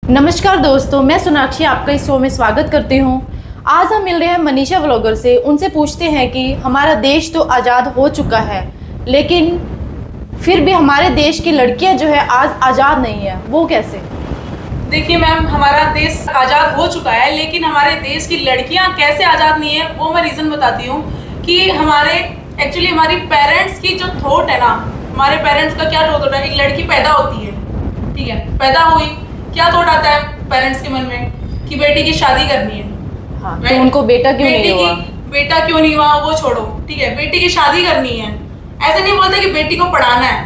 नमस्कार दोस्तों, मैं सोनाक्षी आपका इस शो में स्वागत करती हूँ। आज हम मिल रहे हैं मनीषा व्लॉगर से। उनसे पूछते हैं कि हमारा देश तो आज़ाद हो चुका है, लेकिन फिर भी हमारे देश की लड़कियाँ जो है आज आज़ाद नहीं है, वो कैसे? देखिए मैम, हमारा देश आज़ाद हो चुका है, लेकिन हमारे देश की लड़कियां कैसे आज़ाद नहीं है वो मैं रीज़न बताती हूँ कि हमारी पेरेंट्स की जो थॉट है ना, हमारे पेरेंट्स का क्या थॉट होता है। एक लड़की पैदा होती है, ठीक है, पैदा हुई, क्या थॉट आता है पेरेंट्स के मन में कि बेटी की शादी करनी है। हाँ, तो उनको बेटा क्यों नहीं हुआ? बेटा क्यों नहीं हुआ वो छोड़ो, ठीक है, बेटी की शादी करनी है। ऐसे नहीं बोलते कि बेटी को पढ़ाना है,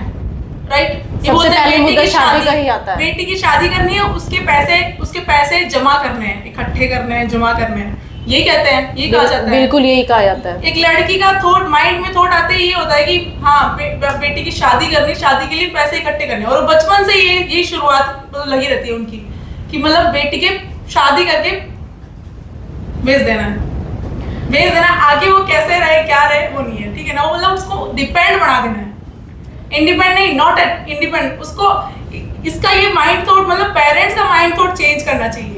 राइट। सबसे पहले मुद्दा शादी का ही आता है। बेटी की शादी करनी है, उसके पैसे जमा करने हैं, इकट्ठे करने हैं, जमा करने हैं, यही कहते हैं, यही कहा जाता है। बिल्कुल यही कहा जाता है। एक लड़की का थॉट, माइंड में थॉट आते ही ये होता है कि हाँ बेटी की शादी करनी, शादी के लिए पैसे इकट्ठे करने। और बचपन से यही शुरुआत लगी रहती है उनकी कि मतलब बेटी के शादी करके भेज देना, आगे वो कैसे रहे क्या रहे वो नहीं है, ठीक है ना। वो मतलब उसको डिपेंड बना देना है, इंडिपेंडेंट नहीं, नॉट इंडिपेंडेंट। उसको इसका ये माइंड थॉट, मतलब पेरेंट्स का माइंड थॉट चेंज करना चाहिए,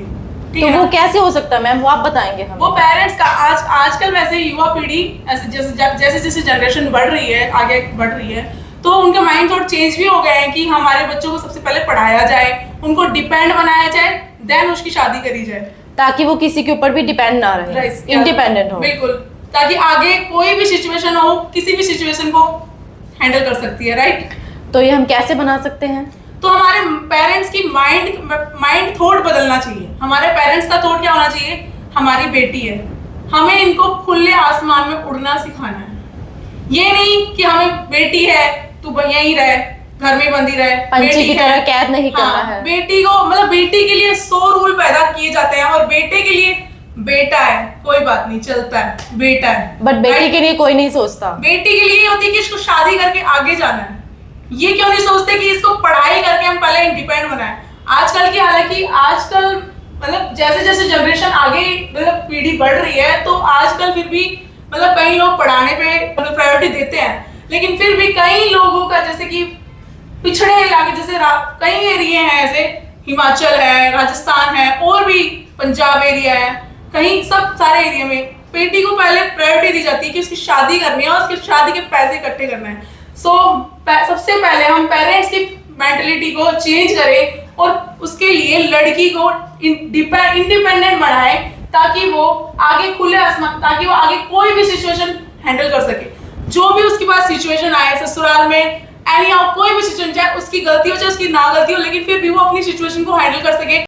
तो वो कैसे हो सकता है मैम, वो आप बताएंगे हमें? वो पेरेंट्स का आजकल वैसे युवा पीढ़ी जैसे जनरेशन बढ़ रही है, आगे बढ़ रही है, तो उनका माइंड थॉट चेंज भी हो गया है कि हमारे बच्चों को सबसे पहले पढ़ाया जाए, उनको डिपेंड बनाया जाए, देन उसकी शादी करी जाए, ताकि वो किसी के ऊपर भी डिपेंड ना रहे, इंडिपेंडेंट हो। बिल्कुल, ताकि आगे कोई भी सिचुएशन हो, किसी भी सिचुएशन को हैंडल कर सकती है, राइट। तो ये हम कैसे बना सकते हैं? तो हमारे पेरेंट्स की माइंड थॉट बदलना चाहिए। हमारे पेरेंट्स का थॉट क्या होना चाहिए, हमारी बेटी है, हमें इनको खुले आसमान में उड़ना सिखाना है। ये नहीं कि हमें बेटी है तू यहीं रहे, घर में बंदी रहे, पंछी की तरह कैद नहीं करना है। बेटी को, मतलब बेटी के लिए 100 रूल पैदा किए जाते हैं, और बेटे के लिए बेटा है कोई बात नहीं, चलता है, बेटा है। बट बेटी के लिए कोई नहीं सोचता। बेटी के लिए होती है कि इसको शादी करके आगे जाना है। ये क्यों नहीं सोचते कि इसको पढ़ाई करके हम पहले इंडिपेंडेंट बनाए। आजकल मतलब जैसे जैसे जनरेशन आगे, मतलब पीढ़ी बढ़ रही है, तो आजकल फिर भी मतलब कई लोग पढ़ाने पे मतलब प्रायोरिटी देते हैं, लेकिन फिर भी कई लोगों का, जैसे कि पिछड़े इलाके, जैसे कई एरिया हैं ऐसे, हिमाचल है, राजस्थान है, और भी पंजाब एरिया है, कहीं सब सारे एरिया में बेटी को पहले प्रायोरिटी दी जाती है कि उसकी शादी करनी है और उसकी शादी के पैसे इकट्ठे करने हैं। सबसे पहले हम पेरेंट्स की मेंटलिटी को चेंज करें और उसके लिए लड़की को इंडिपेंडेंट बनाएं, ताकि वो आगे ताकि वो आगे कोई भी सिचुएशन हैंडल कर सके। जो भी उसके पास सिचुएशन आए, ससुराल में, कोई भी सिचुएशन, चाहे उसकी गलती हो चाहे उसकी ना गलती हो, लेकिन फिर भी वो अपनी सिचुएशन को हैंडल कर सके।